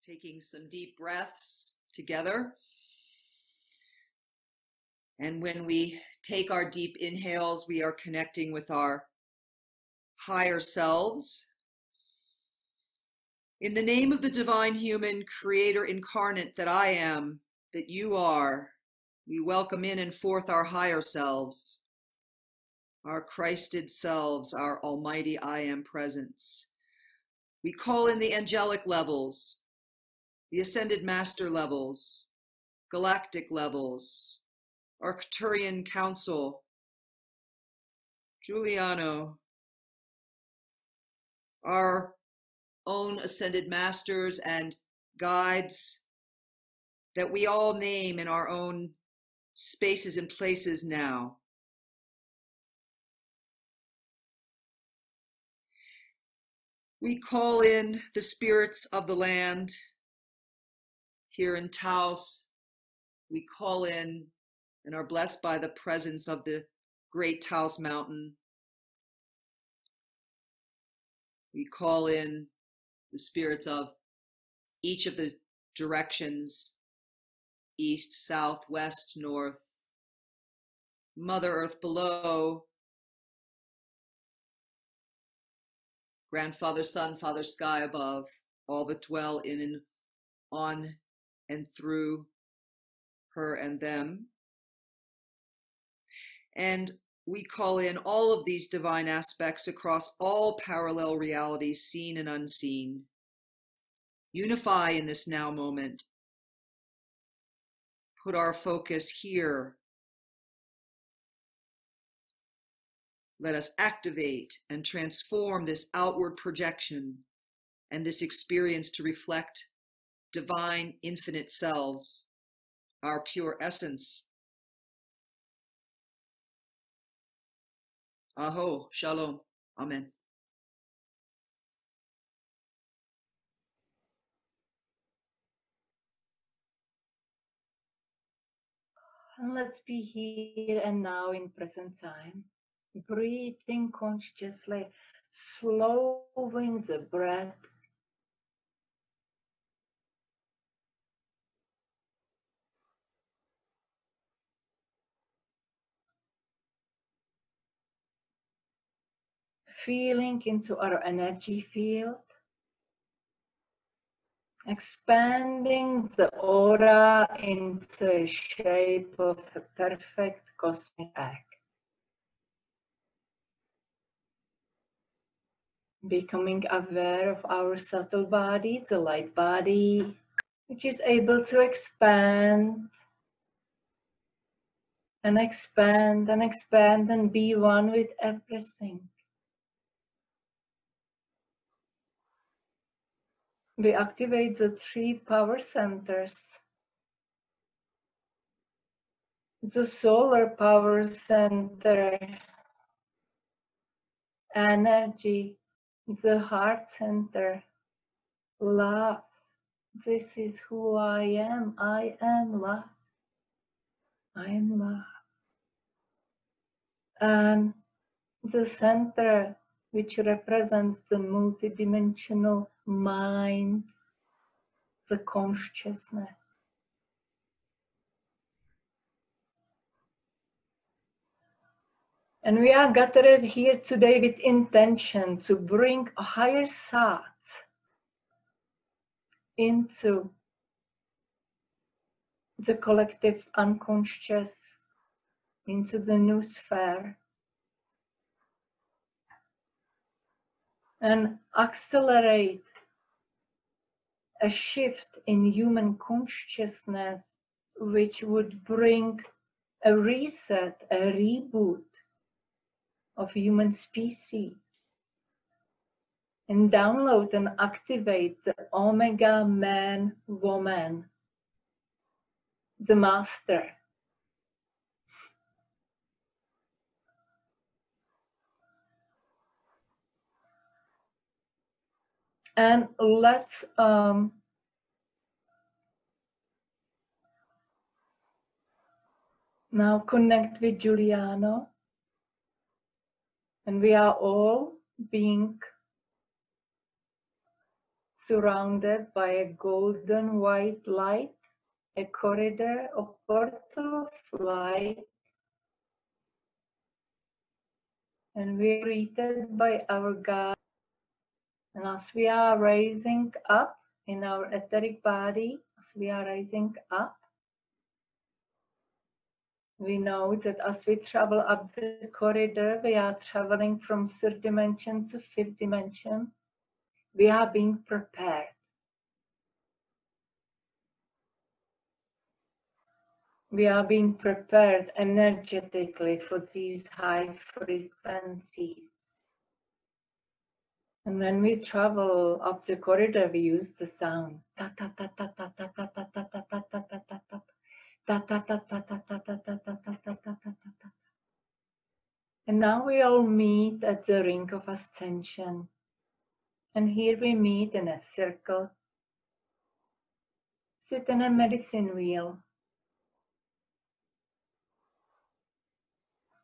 taking some deep breaths together. And when we take our deep inhales, we are connecting with our higher selves. In the name of the divine human creator incarnate that I am, that you are, we welcome in and forth our higher selves, our Christed selves, our almighty I am presence. We call in the angelic levels, the ascended master levels, galactic levels, Arcturian council, Giuliano, our own ascended masters and guides that we all name in our own spaces and places now. We call in the spirits of the land here in Taos. We call in and are blessed by the presence of the great Taos mountain. We call in the spirits of each of the directions, east, south, west, north, Mother Earth below, Grandfather Sun, Father Sky above, all that dwell in and on and through her and them. And we call in all of these divine aspects across all parallel realities, seen and unseen. Unify in this now moment. Put our focus here. Let us activate and transform this outward projection and this experience to reflect divine infinite selves, our pure essence. Aho, shalom, amen. And let's be here and now in present time, breathing consciously, slowing the breath. Feeling into our energy field, expanding the aura into a shape of a perfect cosmic egg. Becoming aware of our subtle body, the light body, which is able to expand and expand and expand and be one with everything. We activate the 3 power centers. The solar power center, energy, the heart center, love. This is who I am. I am love. I am love. And the center, which represents the multidimensional mind, the consciousness. And we are gathered here today with intention to bring higher thoughts into the collective unconscious, into the noosphere, and accelerate a shift in human consciousness, which would bring a reset, a reboot of human species, and download and activate the Omega man, woman, the master. And let's now connect with Giuliano. And we are all being surrounded by a golden white light, a corridor of portal of light, and we are greeted by our God. And as we are rising up in our etheric body, as we are rising up, we know that as we travel up the corridor, we are traveling from third dimension to fifth dimension. We are being prepared. We are being prepared energetically for these high frequencies. And when we travel up the corridor, we use the sound. Ta ta ta ta ta ta ta ta ta ta ta ta ta ta ta. Ta ta ta ta ta ta ta ta ta ta ta ta ta ta. And now we all meet at the ring of ascension. And here we meet in a circle. Sit in a medicine wheel.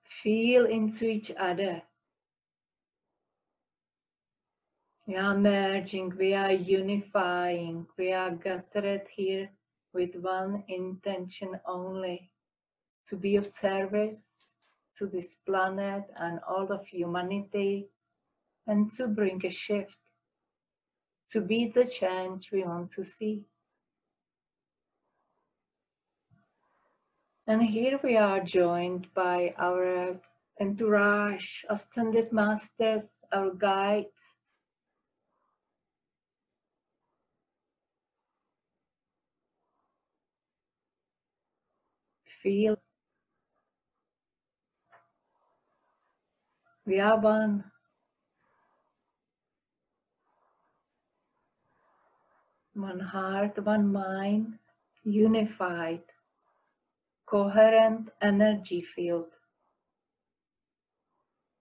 Feel into each other. We are merging, we are unifying, we are gathered here with one intention only, to be of service to this planet and all of humanity, and to bring a shift, to be the change we want to see. And here we are joined by our entourage, ascended masters, our guides. Feel we are one. One heart, one mind, unified, coherent energy field.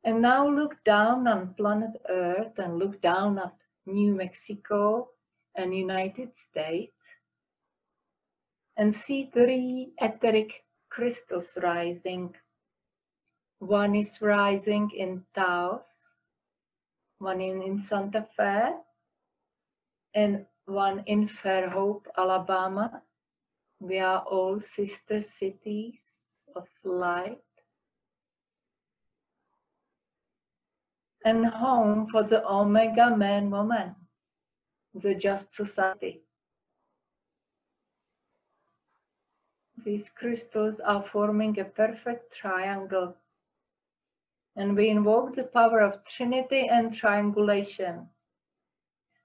And now look down on planet Earth and look down at New Mexico and United States and see 3 etheric crystals rising. One is rising in Taos, one in Santa Fe, and one in Fairhope, Alabama. We are all sister cities of light and home for the Omega man-woman, the just society. These crystals are forming a perfect triangle, and we invoke the power of trinity and triangulation.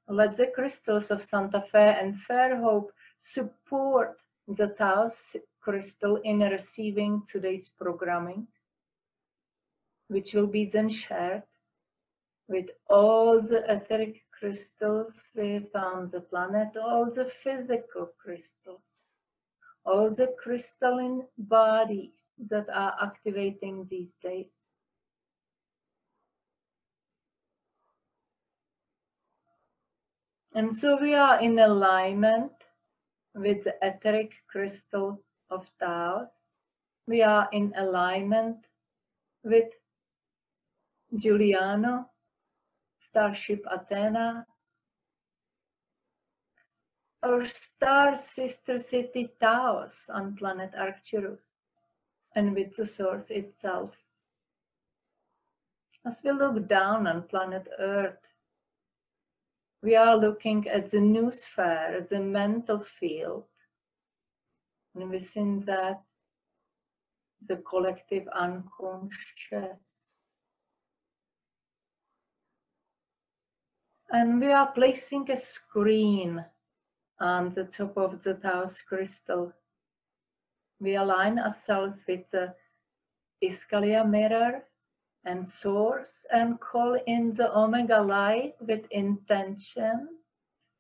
Let the crystals of Santa Fe and Fairhope support the Taos crystal in receiving today's programming, which will be then shared with all the etheric crystals we found on the planet, all the physical crystals, all the crystalline bodies that are activating these days. And so we are in alignment with the etheric crystal of Taos. We are in alignment with Giuliano, Starship Athena, our star sister city Taos on planet Arcturus, and with the source itself. As we look down on planet Earth, we are looking at the noosphere, at the mental field, and within that, the collective unconscious. And we are placing a screen on the top of the Taos crystal. We align ourselves with the Iskalia mirror and source and call in the Omega light with intention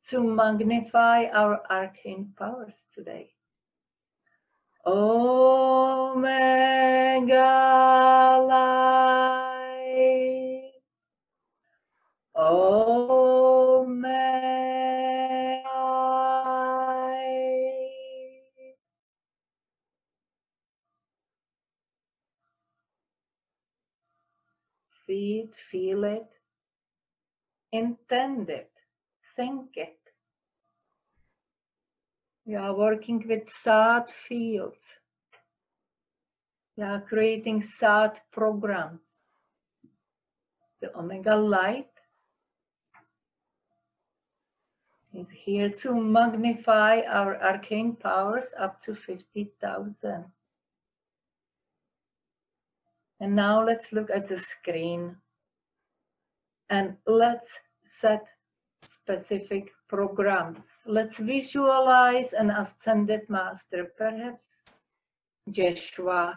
to magnify our arcane powers today. Omega light. Omega light. See it, feel it, intend it, think it, We are working with thought fields. We are creating thought programs. The Omega Light is here to magnify our arcane powers up to 50,000. And now let's look at the screen and let's set specific programs. Let's visualize an ascended master, perhaps Joshua.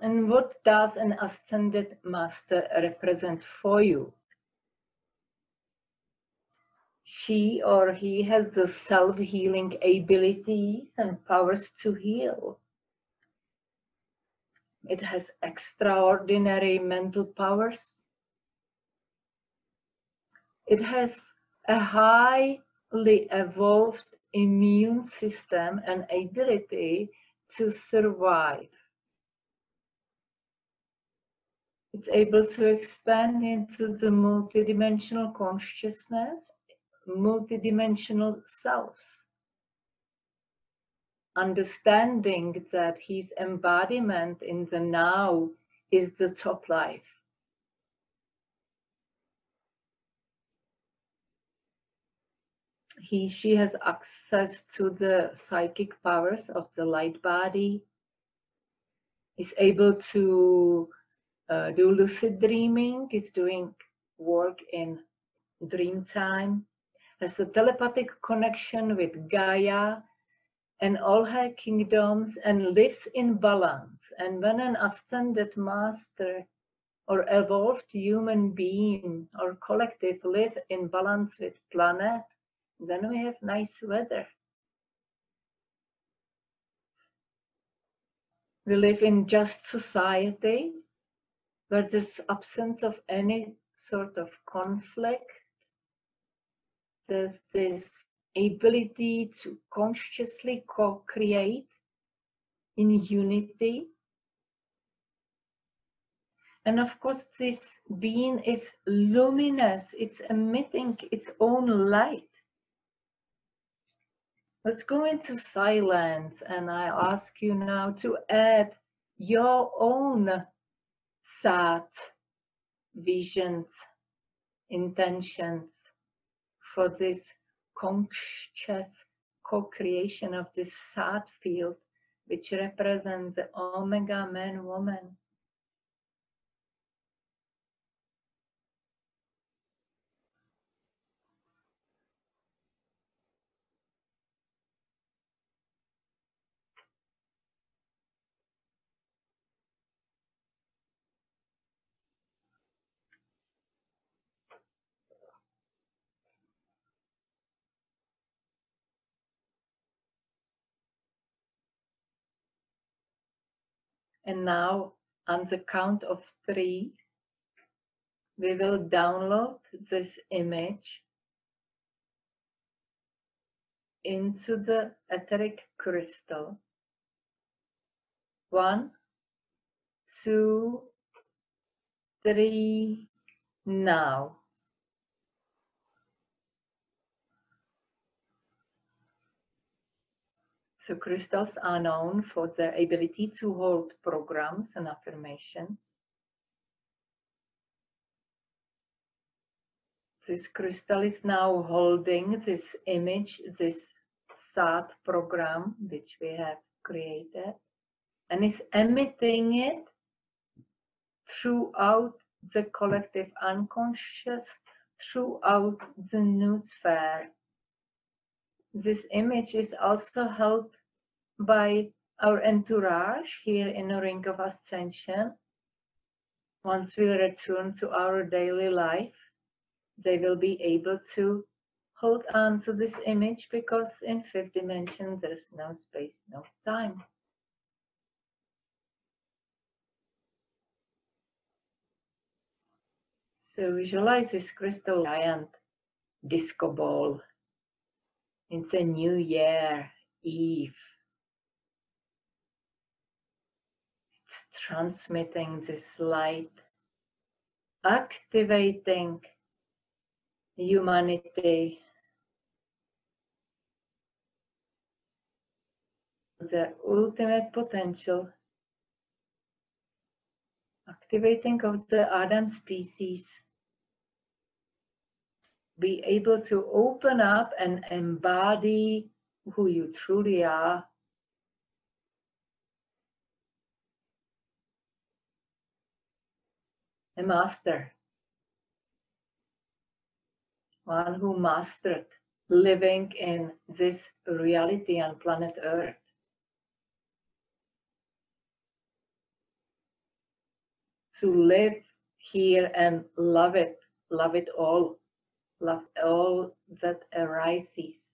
And what does an ascended master represent for you? She or he has the self-healing abilities and powers to heal. It has extraordinary mental powers. It has a highly evolved immune system and ability to survive. It's able to expand into the multidimensional consciousness, multidimensional selves. Understanding that his embodiment in the now is the top life. She has access to the psychic powers of the light body, is able to do lucid dreaming, is doing work in dream time, has a telepathic connection with Gaia and all her kingdoms, and lives in balance. And when an ascended master or evolved human being or collective live in balance with planet, then we have nice weather. We live in just society where there's absence of any sort of conflict. There's this ability to consciously co-create in unity. And of course, this being is luminous. It's emitting its own light. Let's go into silence, and I ask you now to add your own thought, visions, intentions for this conscious co-creation of this thought field, which represents the Omega man, woman. And now, on the count of 3, we will download this image into the etheric crystal. 1, 2, 3, now. So crystals are known for their ability to hold programs and affirmations. This crystal is now holding this image, this thought program which we have created, and is emitting it throughout the collective unconscious, throughout the noosphere. This image is also held by our entourage here in the Ring of Ascension. Once we return to our daily life, they will be able to hold on to this image, because in 5th dimension there is no space, no time. So visualize this crystal giant disco ball. It's a new year eve. It's transmitting this light, activating humanity, the ultimate potential, activating of the Adam species, be able to open up and embody who you truly are. A master, one who mastered living in this reality on planet Earth. To live here and love it all, love all that arises,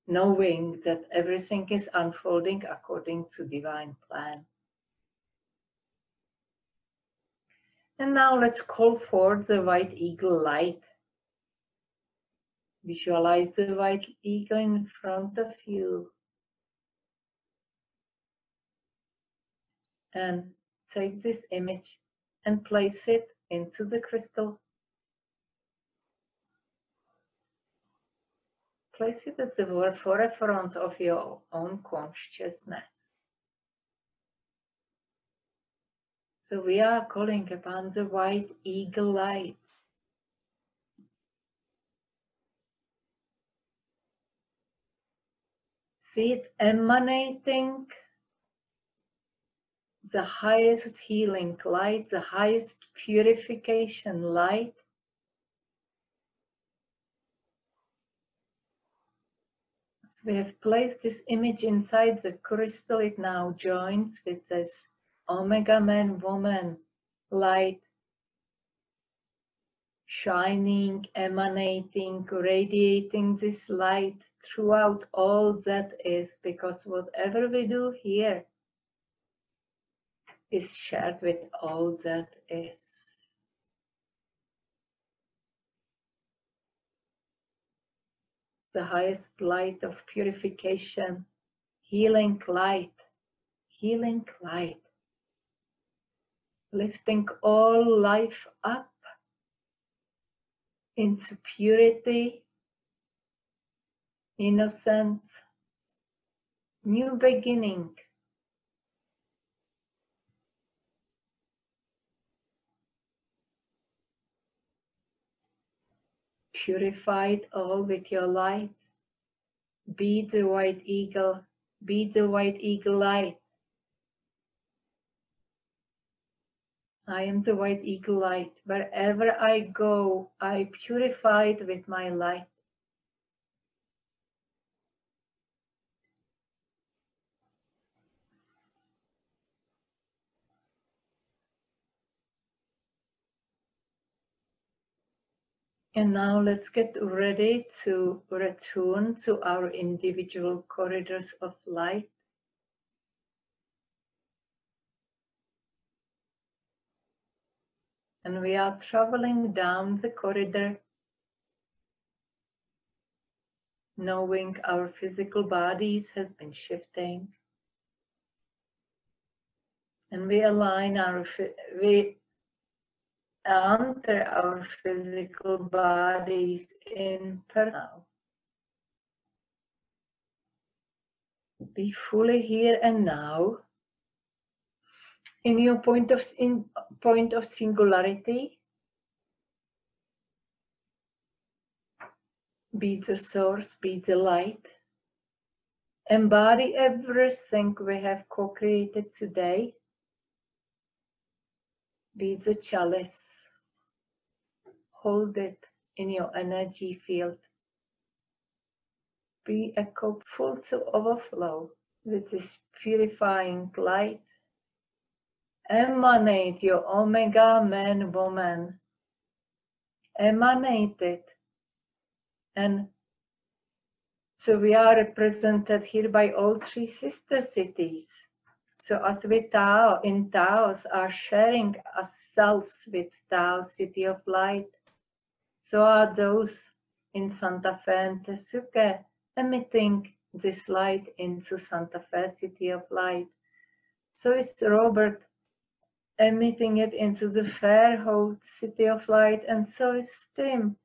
knowing that everything is unfolding according to divine plan. And now let's call forth the white eagle light. Visualize the white eagle in front of you. And take this image and place it into the crystal. Place it at the forefront of your own consciousness. So we are calling upon the white eagle light. See it emanating the highest healing light, the highest purification light. As we have placed this image inside the crystal, it now joins with this Omega Man Woman light, shining, emanating, radiating this light throughout all that is, because whatever we do here is shared with all that is. The highest light of purification, healing light, lifting all life up into purity, innocence, new beginning. Purify it all with your light. Be the white eagle. Be the white eagle light. I am the white eagle light. Wherever I go, I purify it with my light. And now let's get ready to return to our individual corridors of light. And we are traveling down the corridor, knowing our physical bodies has been shifting. And we align we enter our physical bodies in now. Be fully here and now in your point of singularity. Be the source, be the light. Embody everything we have co-created today. Be the chalice. Hold it in your energy field. Be a cup full to overflow with this purifying light. Emanate your Omega Man, Woman. Emanate it. And so we are represented here by all three sister cities. So as we in Taos are sharing ourselves with Taos, City of Light, so are those in Santa Fe and Tesuque emitting this light into Santa Fe, City of Light. So is Robert emitting it into the Fairhope, City of Light, and so is Tim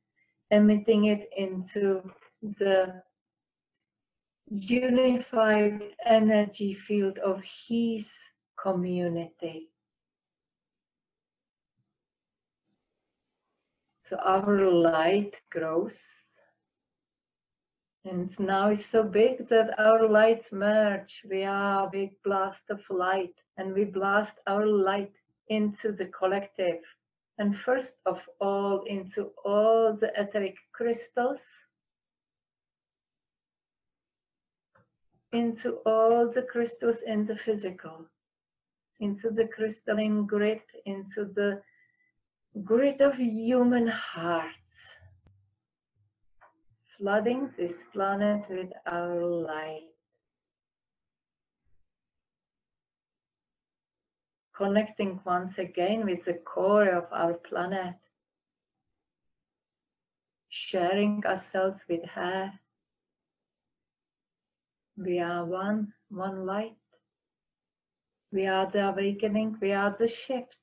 emitting it into the unified energy field of his community. So our light grows, and now it's so big that our lights merge. We are a big blast of light, and we blast our light into the collective, and first of all into all the etheric crystals, into all the crystals in the physical, into the crystalline grid, into the grid of human hearts, flooding this planet with our light, connecting once again with the core of our planet, sharing ourselves with her. We are one light. We are the awakening, we are the shift.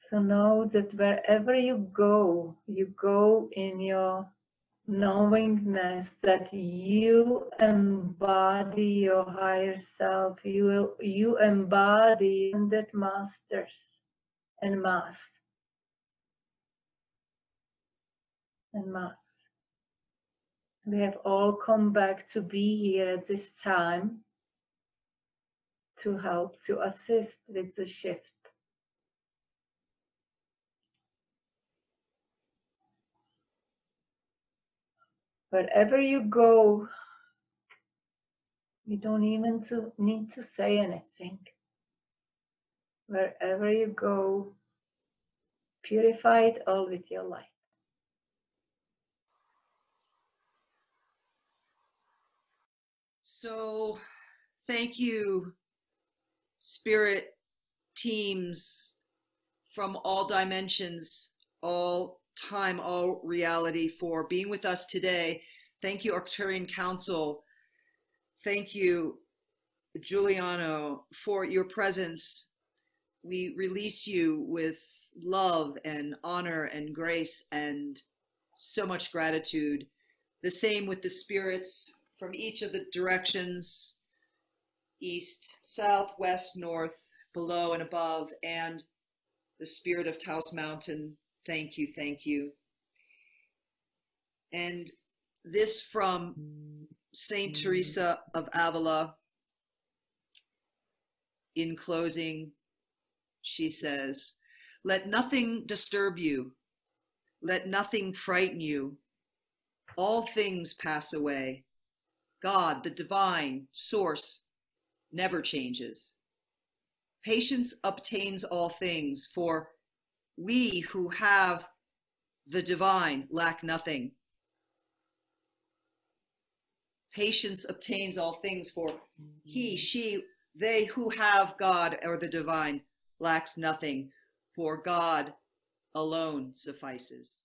So know that wherever you go in your knowingness that you embody your higher self, you embody that masters and mass. We have all come back to be here at this time to help, to assist with the shift. Wherever you go, you don't even need to say anything. Wherever you go, purify it all with your light. So, thank you, spirit teams from all dimensions, all time, all reality, for being with us today. Thank you, Arcturian Council. Thank you, Giuliano, for your presence. We release you with love and honor and grace and so much gratitude. The same with the spirits from each of the directions, east, south, west, north, below and above, and the spirit of Taos Mountain. Thank you, thank you. And this from Saint Teresa of Avila. In closing, she says, "Let nothing disturb you. Let nothing frighten you. All things pass away. God, the divine source, never changes. Patience obtains all things, for we who have the divine lack nothing. Patience obtains all things, for he, she, they who have God or the divine lacks nothing, for God alone suffices."